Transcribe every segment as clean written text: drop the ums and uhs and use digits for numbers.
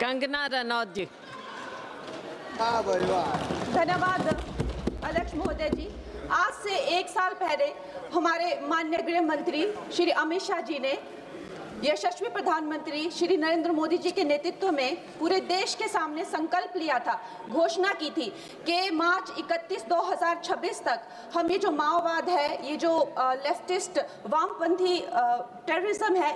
कंगना रनौत जी। धन्यवाद अध्यक्ष महोदय जी। आज से 1 साल पहले हमारे माननीय गृह मंत्री श्री अमित शाह जी ने यशस्वी प्रधानमंत्री श्री नरेंद्र मोदी जी के नेतृत्व में पूरे देश के सामने संकल्प लिया था, घोषणा की थी कि मार्च 31 2026 तक हम ये जो माओवाद है, ये जो लेफ्टिस्ट वामपंथी टेररिज्म है,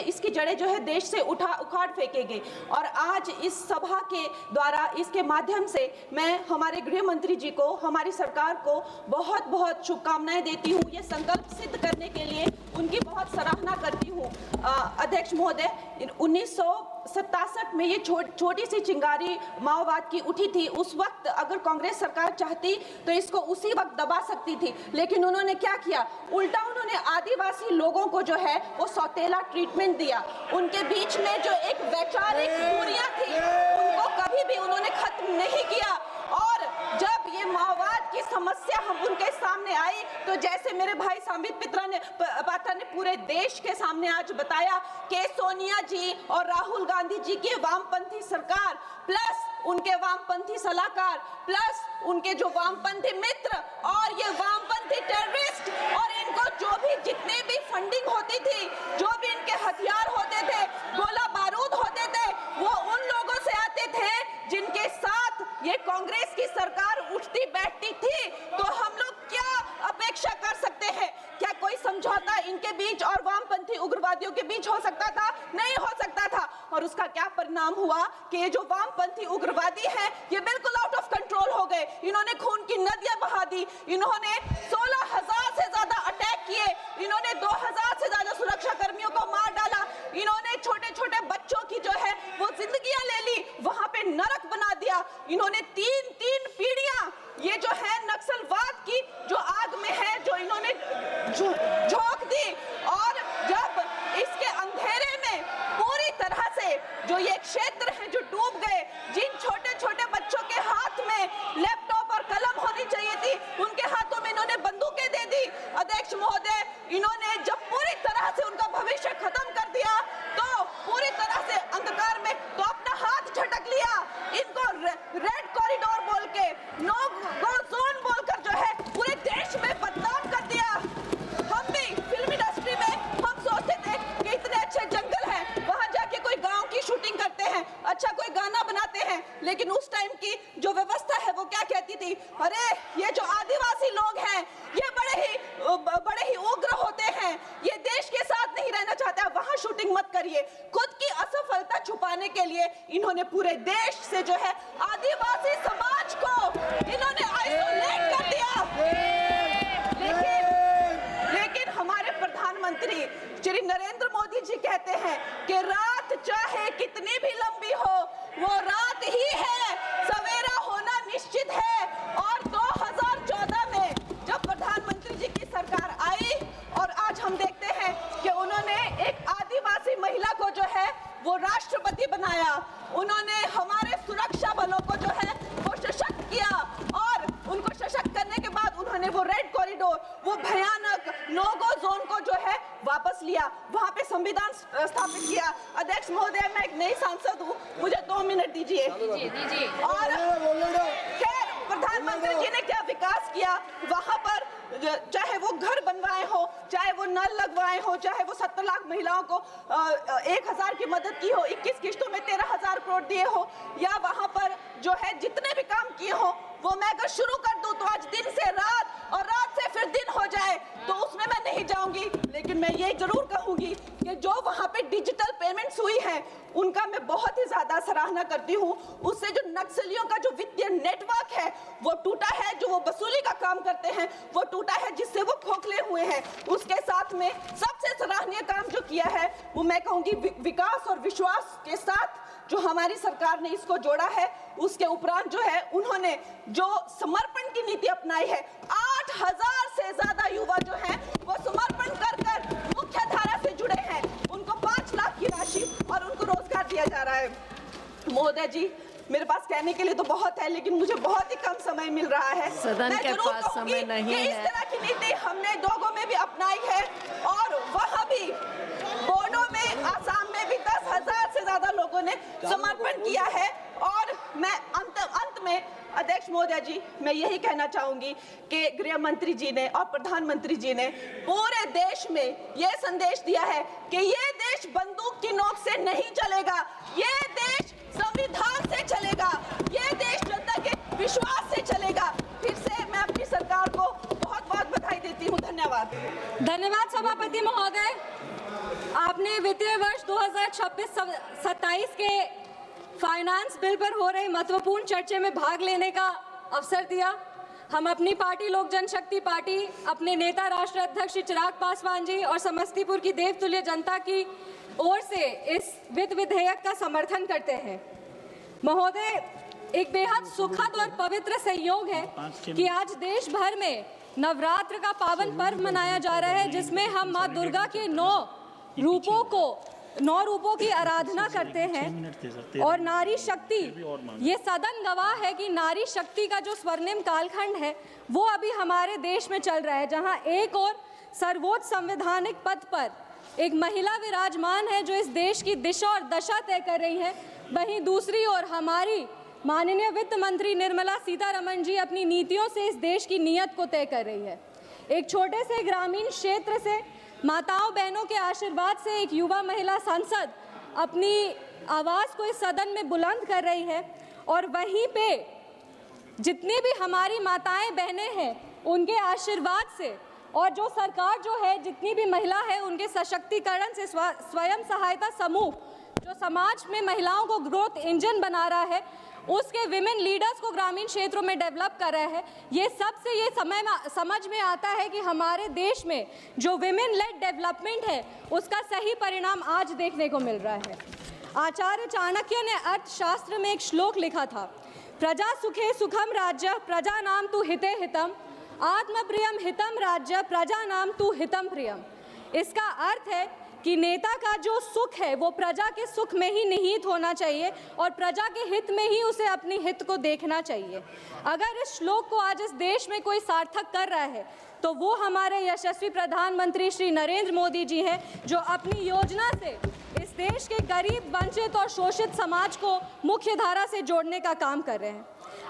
इसकी जड़ें जो है देश से उखाड़ फेंकेंगे। और आज इस सभा के द्वारा, इसके माध्यम से मैं हमारे गृह मंत्री जी को, हमारी सरकार को बहुत बहुत शुभकामनाएं देती हूँ। ये संकल्प सिद्ध करने के लिए उनकी बहुत सराहना करती हूँ। अध्यक्ष महोदय, 1967 में ये छोटी सी चिंगारी माओवाद की उठी थी। उस वक्त अगर कांग्रेस सरकार चाहती तो इसको उसी वक्त दबा सकती थी, लेकिन उन्होंने क्या किया, उल्टा उन्होंने आदिवासी लोगों को जो है वो सौतेला ट्रीटमेंट दिया। उनके बीच में जो एक वैचारिक दूरियां थी उनको कभी भी उन्होंने खत्म नहीं किया। और जब ये माओवाद की समस्या हम उनके सामने आई तो जैसे मेरे भाई संबित पात्रा ने पूरे देश के सामने आज बताया कि सोनिया जी और राहुल गांधी जी की वामपंथी सरकार प्लस उनके वामपंथी सलाहकार प्लस उनके जो वामपंथी मित्र और ये वामपंथी टेररिस्ट और इनको जो भी जितने भी फंडिंग होती थी, जो भी इनके हथियार होते थे, गोला बारूद होते थे, वो उन लोगों से आते थे जिनके साथ ये कांग्रेस की सरकार उठती बैठती थी। तो हम लोग क्या अपेक्षा कर सकते हैं? क्या कोई समझौता इनके बीच और वामपंथी उग्रवादियों के बीच हो सकता था? नहीं हो सकता था। और उसका क्या परिणाम हुआ कि ये जो वामपंथी उग्रवादी हैं ये बिल्कुल आउट ऑफ कंट्रोल हो गए। इन्होंने खून की नदियां बहा दी, इन्होंने 16,000 से ज्यादा अटैक किए, इन्होंने 2,000 से ज्यादा सुरक्षा कर्मियों को मार डाला, इन्होंने छोटे छोटे बच्चों की जो है वो जिंदगियां ले ली, वहां पे नरक बना दिया। इन्होंने तीन पीढ़ियां ये जो है नक्सलवाद की जो आग में है, जो इन्होंने झोंक दी। और जब इसके अंधेरे में पूरी तरह से जो ये क्षेत्र है जो डूब गए, जिन छोटे छोटे बच्चों के हाथ में लैपटॉप और कलम होनी चाहिए थी, उनके हाथों में इन्होंने बंदूकें दे दी। अध्यक्ष महोदय, इन्होंने जब पूरी तरह से उनका भविष्य खत्म कर दिया तो पूरी तरह से अंधकार में तो अपना हाथ झटक लिया। इनको रेड कॉरिडोर बोल के, नो गो जोन बोलकर जो है पूरे देश में बदनाम कर दिया। हम भी फिल्म इंडस्ट्री में हम सोचते थे कि इतने अच्छे जंगल हैं, वहां जाके कोई गांव की शूटिंग करते हैं, अच्छा कोई गाना बनाते हैं, लेकिन उस टाइम की जो व्यवस्था है वो क्या कहती थी, अरे ये जो आदिवासी लोग हैं ये बड़े ही उग्र होते हैं, ये देश के साथ नहीं रहना चाहते, वहां शूटिंग मत करिए। खुद की असफलता छुपाने के लिए इन्होंने पूरे देश से जो है आदिवासी समाज को इन्होंने आइसोलेट कर दिया। लेकिन हमारे प्रधानमंत्री श्री नरेंद्र मोदी जी कहते हैं कि रात चाहे कितनी भी लंबी हो वो रात ही है, सवेरा होना निश्चित है। और 2014 में जब प्रधानमंत्री जी की सरकार आई और आज हम देखते हैं कि उन्होंने एक आदिवासी महिला को जो है वो राष्ट्रपति बनाया, उन्होंने हमारे सुरक्षा बलों को जो है वो सशक्त किया और उनको सशक्त करने के बाद उन्होंने वो रेड कॉरिडोर, वो भयानक नो गो जोन को जो है वापस लिया, वहां पे संविधान स्थापित किया। अध्यक्ष महोदय, मैं एक नई सांसद हूँ, मुझे 2 मिनट दीजिए। और खैर प्रधानमंत्री जी ने क्या विकास किया वहां पर, चाहे वो घर बनवाए हो, चाहे वो नल लगवाए हो, चाहे वो 70 लाख महिलाओं को 1,000 की मदद की हो, 21 किस्तों में 13,000 करोड़ दिए हो, या वहां पर जो है जितने भी काम किए हो वो मैं अगर शुरू कर दूं तो आज दिन से रात और रात से फिर दिन हो जाए तो उसमें मैं नहीं जाऊंगी। लेकिन मैं ये जरूर कहूंगी कि जो वहां पे डिजिटल पेमेंट्स हुई है उनका मैं बहुत ही ज्यादा सराहना करती हूँ। उससे जो नक्सलियों का जो वित्तीय नेटवर्क है वो टूटा है, जो वो वसूली का काम करते हैं वो टूटा है, जिससे वो खोखले हुए हैं। उसके साथ में सबसे सराहनीय काम जो किया है वो मैं कहूंगी विकास और विश्वास के साथ जो हमारी सरकार ने इसको जोड़ा है। उसके उपरांत जो है उन्होंने जो समर्पण की नीति अपनाई है, 8,000 से ज्यादा युवा जो हैं वो समर्पण कर मुख्य धारा से जुड़े हैं, उनको 5 लाख की राशि और उनको रोजगार दिया जा रहा है। महोदय जी, मेरे पास कहने के लिए तो बहुत है लेकिन मुझे बहुत ही कम समय मिल रहा है। सदन के पास समय नहीं है। इस तरह की नीति हमने दोगो में भी अपनाई है और वहां भी बोडो में, आसाम में भी 10,000 से ज्यादा लोगों ने समर्पण किया है। और मैं अंत में अध्यक्ष महोदय जी, मैं यही कहना चाहूंगी कि गृह मंत्री जी ने और प्रधानमंत्री जी ने पूरे देश में यह संदेश दिया है कि ये देश बंदूक की नोक से नहीं चलेगा, ये देश संविधान से चलेगा, ये देश जनता के विश्वास से चलेगा। फिर से मैं अपनी सरकार को बहुत बहुत बधाई देती हूँ। धन्यवाद। धन्यवाद सभापति महोदय। आपने वित्तीय वर्ष 2026-27 के फाइनेंस बिल पर हो रही महत्वपूर्ण चर्चा में भाग लेने का अवसर दिया। हम अपनी पार्टी लोक जनशक्ति पार्टी अपने नेता राष्ट्रीय अध्यक्ष श्री चिराग पासवान जी और समस्तीपुर की देवतुल्य जनता की ओर से इस वित्त विधेयक का समर्थन करते हैं। महोदय, एक बेहद सुखद और पवित्र संयोग है कि आज देश भर में नवरात्र का पावन पर्व मनाया जा रहा है, जिसमें हम माँ दुर्गा के 9 रूपों की आराधना करते हैं। और नारी शक्ति, ये सदन गवाह है कि नारी शक्ति का जो स्वर्णिम कालखंड है वो अभी हमारे देश में चल रहा है, जहां एक और सर्वोच्च संवैधानिक पद पर एक महिला विराजमान है जो इस देश की दिशा और दशा तय कर रही है, वहीं दूसरी ओर हमारी माननीय वित्त मंत्री निर्मला सीतारमण जी अपनी नीतियों से इस देश की नीयत को तय कर रही है। एक छोटे से ग्रामीण क्षेत्र से माताओं बहनों के आशीर्वाद से एक युवा महिला सांसद अपनी आवाज़ को इस सदन में बुलंद कर रही है, और वहीं पे जितनी भी हमारी माताएं बहनें हैं उनके आशीर्वाद से और जो सरकार जो है जितनी भी महिला है उनके सशक्तिकरण से स्वयं सहायता समूह जो समाज में महिलाओं को ग्रोथ इंजन बना रहा है, उसके विमेन लीडर्स को ग्रामीण क्षेत्रों में डेवलप कर रहा है। ये सबसे ये समझ में आता है कि हमारे देश में जो विमेन लेड डेवलपमेंट है उसका सही परिणाम आज देखने को मिल रहा है। आचार्य चाणक्य ने अर्थशास्त्र में एक श्लोक लिखा था, प्रजा सुखे सुखम राज्य प्रजा नाम तु हिते हितम आत्म प्रियम हितम राज्य प्रजा नाम तु हितम प्रियम। इसका अर्थ है कि नेता का जो सुख है वो प्रजा के सुख में ही निहित होना चाहिए और प्रजा के हित में ही उसे अपनी हित को देखना चाहिए। अगर इस श्लोक को आज इस देश में कोई सार्थक कर रहा है तो वो हमारे यशस्वी प्रधानमंत्री श्री नरेंद्र मोदी जी हैं, जो अपनी योजना से इस देश के गरीब, वंचित और शोषित समाज को मुख्य धारा से जोड़ने का काम कर रहे हैं।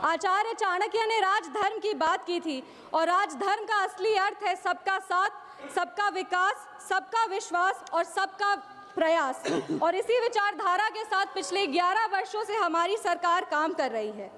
आचार्य चाणक्य ने राजधर्म की बात की थी और राजधर्म का असली अर्थ है सबका साथ, सबका विकास, सबका विश्वास और सबका प्रयास। और इसी विचारधारा के साथ पिछले 11 वर्षों से हमारी सरकार काम कर रही है।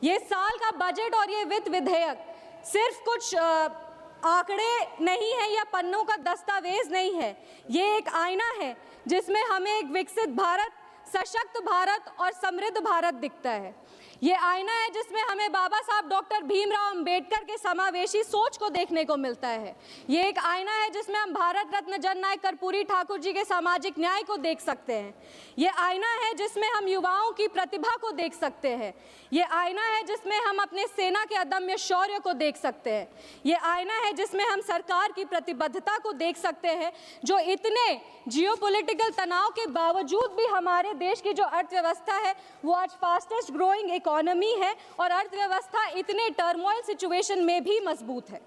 ये साल का बजट और ये वित्त विधेयक सिर्फ कुछ आंकड़े नहीं है या पन्नों का दस्तावेज नहीं है, ये एक आईना है जिसमें हमें एक विकसित भारत, सशक्त भारत और समृद्ध भारत दिखता है। ये आईना है जिसमें हमें बाबा साहब डॉक्टर भीमराव अंबेडकर के समावेशी सोच को देखने को मिलता है। ये एक आईना है जिसमें हम भारत रत्न जननायक कर्पूरी ठाकुर जी के सामाजिक न्याय को देख सकते हैं। ये आईना है जिसमें हम युवाओं की प्रतिभा को देख सकते हैं। ये आईना है जिसमें हम अपने सेना के अदम्य शौर्य को देख सकते हैं। ये आईना है जिसमें हम सरकार की प्रतिबद्धता को देख सकते हैं, जो इतने जियोपॉलिटिकल तनाव के बावजूद भी हमारे देश की जो अर्थव्यवस्था है वो आज फास्टेस्ट ग्रोइंग इकोनॉमी है और अर्थव्यवस्था इतने टर्मोइल सिचुएशन में भी मजबूत है।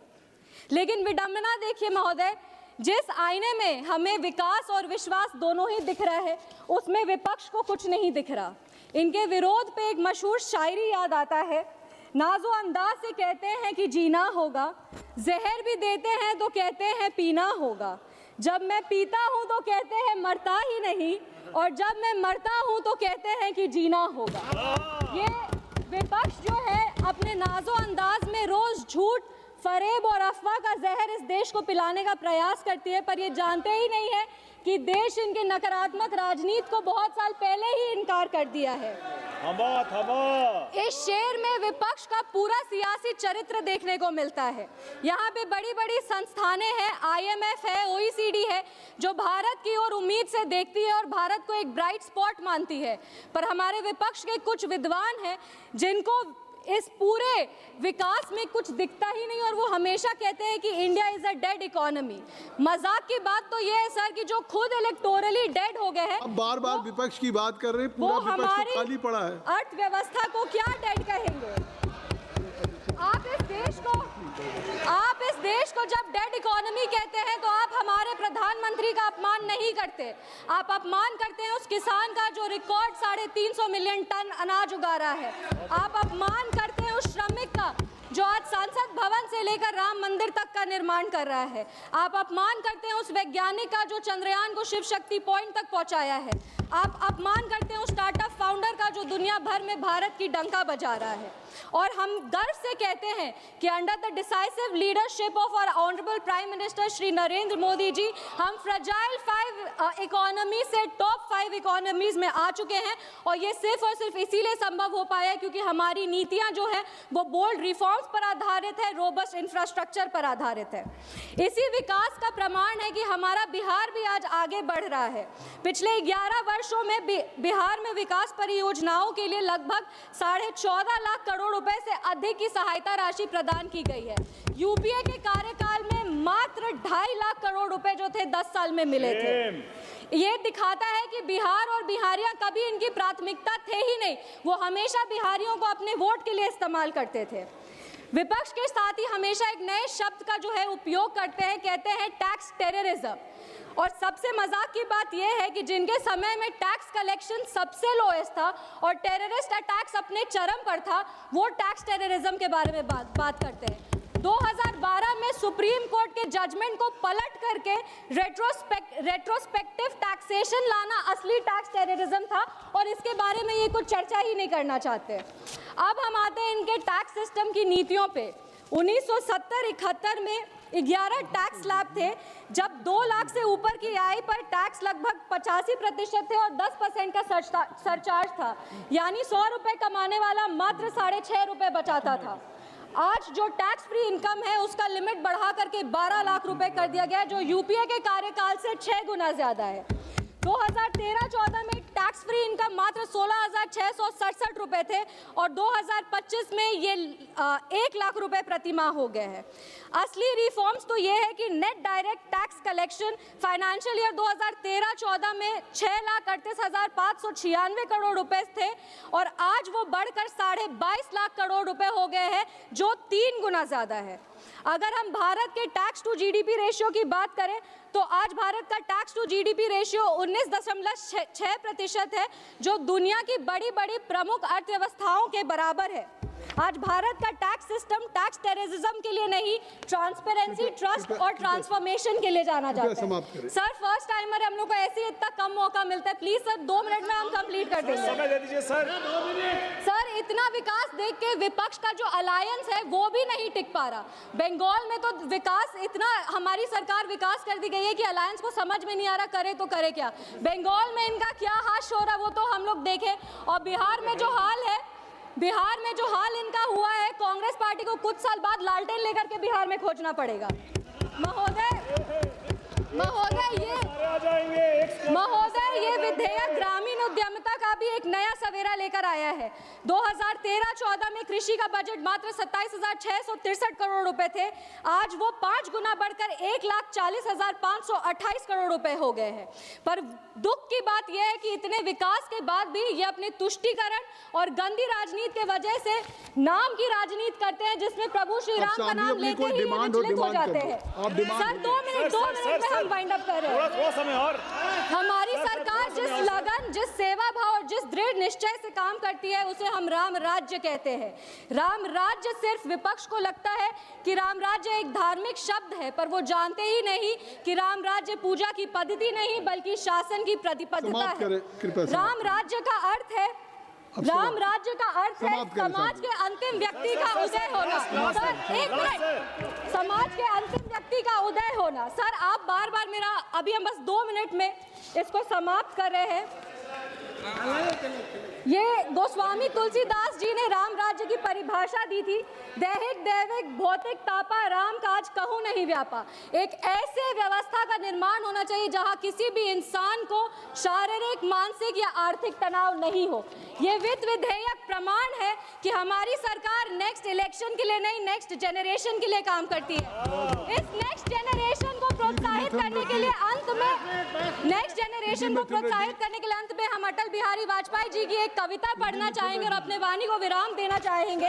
लेकिन विडंबना देखिए महोदय, जिस आईने में हमें विकास और विश्वास दोनों ही दिख रहा है उसमें विपक्ष को कुछ नहीं दिख रहा। इनके विरोध पे एक मशहूर शायरी याद आता है, नाजो अंदाज से कहते हैं कि जीना होगा, जहर भी देते हैं तो कहते हैं पीना होगा, जब मैं पीता हूँ तो कहते हैं मरता ही नहीं, और जब मैं मरता हूँ तो कहते हैं कि जीना होगा। ये विपक्ष जो है अपने नाजो अंदाज में रोज झूठ, फरेब और अफवाह का जहर इस देश को पिलाने का प्रयास करती है, पर ये जानते ही नहीं है कि देश इनके नकारात्मक राजनीति को बहुत साल पहले ही इनकार कर दिया है। इस शेर में विपक्ष का पूरा सियासी चरित्र देखने को मिलता है। यहाँ पे बड़ी बड़ी संस्थानें हैं, IMF है, OECD है, जो भारत की ओर उम्मीद से देखती है और भारत को एक ब्राइट स्पॉट मानती है, पर हमारे विपक्ष के कुछ विद्वान हैं जिनको इस पूरे विकास में कुछ दिखता ही नहीं और वो हमेशा कहते हैं कि India is a dead economy. मजाक की बात तो ये है सर कि जो खुद इलेक्टोरली डेड हो गए हैं, अब बार बार विपक्ष की बात कर रहे हैं, पूरा विपक्ष तो खाली पड़ा है। अर्थव्यवस्था को क्या डेड कहेंगे? आप आप इस देश को जब डेड इकोनॉमी कहते हैं तो आप हमारे प्रधानमंत्री का अपमान नहीं करते, आप अपमान करते हैं उस किसान का जो रिकॉर्ड 350 मिलियन टन अनाज उगा रहा है। आप अपमान करते हैं उस श्रमिक का जो आज सांसद भवन से लेकर राम मंदिर तक का निर्माण कर रहा है। आप अपमान करते हैं उस वैज्ञानिक का जो चंद्रयान को शिव शक्ति पॉइंट तक पहुंचाया है। आप अपमान करते हैं उस स्टार्टअप फाउंडर का जो दुनिया भर में भारत की डंका बजा रहा है। और हम गर्व से कहते हैं कि under the decisive leadership of our honourable prime minister Shri Narendra Modi ji, हम फ्रजाइल 5 इकोनॉमी से टॉप 5 इकोनॉमीज में आ चुके हैं। और ये सिर्फ और सिर्फ इसीलिए संभव हो पाया क्योंकि हमारी नीतियां जो है वो बोल्ड रिफॉर्म्स पर आधारित है, रोबस्ट इंफ्रास्ट्रक्चर पर आधारित है। इसी विकास का प्रमाण है कि हमारा बिहार भी आज आगे बढ़ रहा है। पिछले 11 वर्षों में बिहार में विकास परियोजनाओं के लिए लगभग 14.5 लाख करोड़ रुपए से अधिक की सहायता राशि प्रदान की गई है। यूपीए के कार्यकाल में मात्र 2.5 लाख करोड़ रुपए जो थे 10 साल में मिले थे। ये दिखाता है कि बिहार और बिहारियां कभी इनकी प्राथमिकता थे ही नहीं, वो हमेशा बिहारियों को अपने वोट के लिए इस्तेमाल करते थे। विपक्ष के साथ ही हमेशा एक नए शब्द का जो है उपयोग करते हैं, कहते हैं टैक्स टेररिज्म। और सबसे मजाक की बात यह है कि जिनके समय में टैक्स कलेक्शन सबसे लोएस्ट था और टेररिस्ट अटैक्स अपने चरम पर था, वो टैक्स टेररिज्म के बारे में बात करते हैं। 2012 में सुप्रीम कोर्ट के जजमेंट को पलट करके रेट्रोस्पेक्टिव टैक्सेशन लाना असली टैक्स टेररिज्म था और इसके बारे में ये कुछ चर्चा ही नहीं करना चाहते। अब हम आते हैं इनके टैक्स सिस्टम की नीतियों पे। 1970-71 में 11 टैक्स स्लैब थे, जब 2 लाख से ऊपर की आय पर टैक्स लगभग 85% थे और 10% का सरचार्ज था, यानी 100 रुपए कमाने वाला मात्र 6.5 रुपए बचाता था। आज जो टैक्स फ्री इनकम है उसका लिमिट बढ़ा करके 12 लाख रुपए कर दिया गया है, जो यूपीए के कार्यकाल से 6 गुना ज्यादा है। 2013-14 में टैक्स फ्री इनकम मात्र 16,667 रुपए थे और 2025 में ये 1 लाख रुपए प्रति माह हो गए हैं। असली रिफॉर्म्स तो ये है कि net direct tax collection financial year 2013-14 में 6,38,596 करोड़ रुपए थे और आज वो बढ़कर 22.5 लाख करोड़ रुपए हो गए हैं, जो 3 गुना ज्यादा है। अगर हम भारत के टैक्स टू जीडीपी रेशियो की बात करें तो आज भारत का टैक्स टू जीडीपी रेशियो 19.6% है, जो दुनिया की बड़ी बड़ी प्रमुख अर्थव्यवस्थाओं के बराबर है। आज भारत का टैक्स सिस्टम टैक्स टेररिज्म के लिए नहीं, ट्रांसपेरेंसी, ट्रस्ट और ट्रांसफॉर्मेशन के लिए जाना जाता है। सर फर्स्ट टाइमर हम लोग को ऐसे इतना कम मौका मिलता है, प्लीज सर 2 मिनट में हम कंप्लीट कर देंगे। समय दे दीजिए सर। सर इतना विकास देख के विपक्ष का जो अलायंस है वो भी नहीं टिक पा रहा। बंगाल में तो विकास इतना, हमारी सरकार विकास कर दी गई है कि अलायंस को समझ में नहीं आ रहा करे तो करे क्या। बंगाल में इनका क्या हाश हो रहा वो तो हम लोग देखें। और बिहार में जो हाल इनका हुआ है, कांग्रेस पार्टी को कुछ साल बाद लालटेन लेकर के बिहार में खोजना पड़ेगा। महोदय ये विधेयक ग्रामीण उद्यमिता का भी एक नया सवेरा लेकर आया है। 2013-14 में कृषि का बजट मात्र 27,663 करोड़ रुपए थे, आज वो 5 गुना बढ़कर 1,40,528 करोड़ रुपए हो गए हैं। पर दुख की बात यह है कि इतने विकास के बाद भी ये अपने तुष्टीकरण और गंदी राजनीति के वजह से नाम की राजनीति करते हैं, जिसमें प्रभु श्री राम का नाम लेते ही विचलित हो जाते हैं। सर 2 मिनट में हम वाइंड अप कर रहे हैं। थोड़ा समय और। हमारी सरकार जिस लगन, जिस सेवा भाव और जिस दृढ़ निश्चय से काम करती है उसे हम राम राज्य कहते हैं। राम राज्य सिर्फ विपक्ष को लगता है कि राम राज्य एक धार्मिक शब्द है, पर वो जानते ही नहीं कि राम राज्य पूजा की पद्धति नहीं बल्कि शासन की प्रतिबद्धता है। राम राज्य का अर्थ है समाज के अंतिम व्यक्ति का उदय होना। सर 1 मिनट, समाज के अंतिम व्यक्ति का उदय होना। सर आप बार बार मेरा, अभी हम बस 2 मिनट में इसको समाप्त कर रहे हैं। ये गोस्वामी तुलसीदास जी ने राम राज्य की परिभाषा दी थी, दैहिक दैविक भौतिक तापा राम काज कहूँ नहीं व्यापा। एक ऐसे व्यवस्था का निर्माण होना चाहिए जहां किसी भी इंसान को शारीरिक, मानसिक या आर्थिक तनाव नहीं हो। ये वित्त विधेयक प्रमाण है कि हमारी सरकार नेक्स्ट इलेक्शन के लिए नहीं, नेक्स्ट जनरेशन के लिए काम करती है। इस नेक्स्ट जनरेशन को प्रोत्साहित करने के लिए अंत में हम अटल बिहारी वाजपेयी जी की एक कविता पढ़ना चाहेंगे और अपने वाणी को विराम देना चाहेंगे।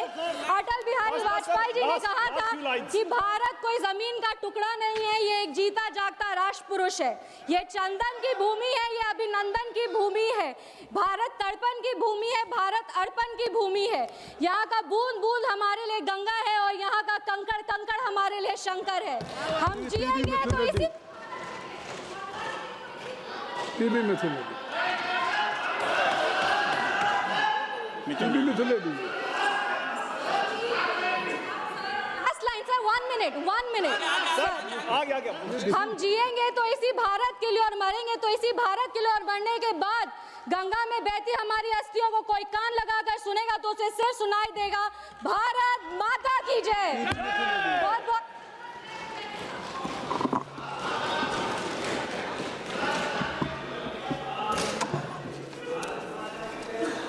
अटल बिहारी वाजपेयी जी ने कहा था कि भारत कोई जमीन का टुकड़ा नहीं है, ये एक जीता जागता राष्ट्र पुरुष है। ये चंदन की भूमि है, ये अभिनंदन की भूमि है, भारत तड़पन की भूमि है, भारत अर्पण की भूमि है। यहाँ का बूंद बूंद हमारे लिए गंगा है और यहाँ का कंकड़ कंकड़ हमारे लिए शंकर है। हम जिएंगे तो इसी वन मिनट हम जिएंगे तो इसी भारत के लिए और मरेंगे तो इसी भारत के लिए, और मरने के बाद गंगा में बहती हमारी अस्थियों को कोई कान लगाकर सुनेगा तो उसे सिर सुनाई देगा। भारत माता की जय। बहुत बहुत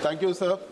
थैंक यू सर।